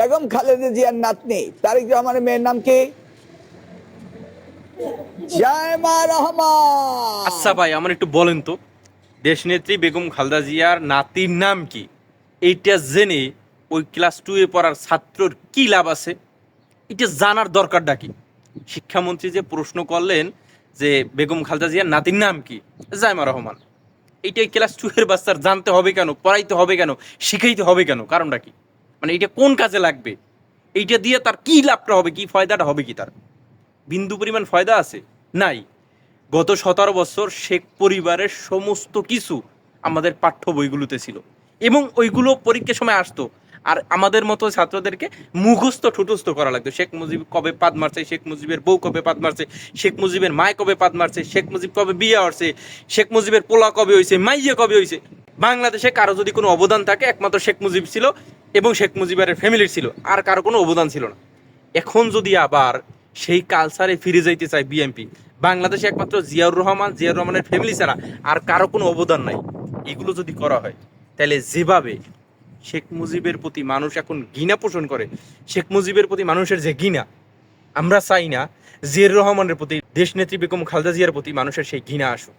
বেগম খালেদা জিয়ার নাতনি তারেক রহমানের মেয়ের নাম কি? জায়মা রহমান। আচ্ছা ভাই, আমার একটু বলেন তো, দেশনেত্রী বেগম খালেদা জিয়ার নাতির নাম কি? এইটা জেনে ওই ক্লাস 2 এ পড়ার ছাত্রর কি লাভ আছে? এটা জানার দরকারটা কি? শিক্ষামন্ত্রী যে প্রশ্ন করলেন যে বেগম খালেদা জিয়ার নাতির নাম কি, জায়মা রহমান, এইটাই ক্লাস 2 এর বাচ্চার জানতে হবে কেন, পড়াইতে হবে কেন, শিখাইতে হবে কেন? কারণটা কি? মানে এটা কোন কাজে লাগবে? এইটা দিয়ে তার কি লাভটা হবে, কি ফায়দাটা হবে কি তার? বিন্দু পরিমাণ ফায়দা আছে? নাই। গত 17 বছর শেখ পরিবারের সমস্ত কিছু আমাদের পাঠ্য বইগুলোতে ছিল, এবং ওইগুলো পরীক্ষার সময় আসতো। আর আমাদের মতো ছাত্রদেরকে মুখস্থ ঠুটস্থ করা লাগতো। শেখ মুজিব কবে পাদ মারছে, শেখ মুজিবের বউ কবে পাদ মারছে, শেখ মুজিবের মায় কবে পাদ মারছে, শেখ মুজিব কবে বিয়ে হচ্ছে, শেখ মুজিবের পোলা কবে হয়েছে, মাইয়ে কবে হয়েছে। বাংলাদেশে কারো যদি কোনো অবদান থাকে, একমাত্র শেখ মুজিব ছিল এবং শেখ মুজিবের ফ্যামিলির ছিল, আর কারো কোনো অবদান ছিল না। এখন যদি আবার সেই কালচারে ফিরে যাইতে চায় বিএনপি, বাংলাদেশে একমাত্র জিয়াউর রহমান, জিয়াউর রহমানের ফ্যামিলি ছাড়া আর কারো কোনো অবদান নাই, এগুলো যদি করা হয়, তাহলে যেভাবে শেখ মুজিবের প্রতি মানুষ এখন ঘৃণা পোষণ করে, শেখ মুজিবের প্রতি মানুষের যে ঘৃণা, আমরা চাই না জিয়াউর রহমানের প্রতি, দেশনেত্রী বেগম খালেদা জিয়ার প্রতি মানুষের সেই ঘৃণা আসুক।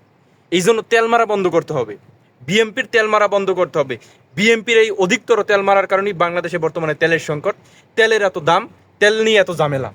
এই জন্য তেল মারা বন্ধ করতে হবে, বিএনপির তেল মারা বন্ধ করতে হবে। বিএনপির এই অধিকতর তেল মারার কারণেই বাংলাদেশে বর্তমানে তেলের সংকট, তেলের এত দাম, তেল নিয়ে এত ঝামেলা।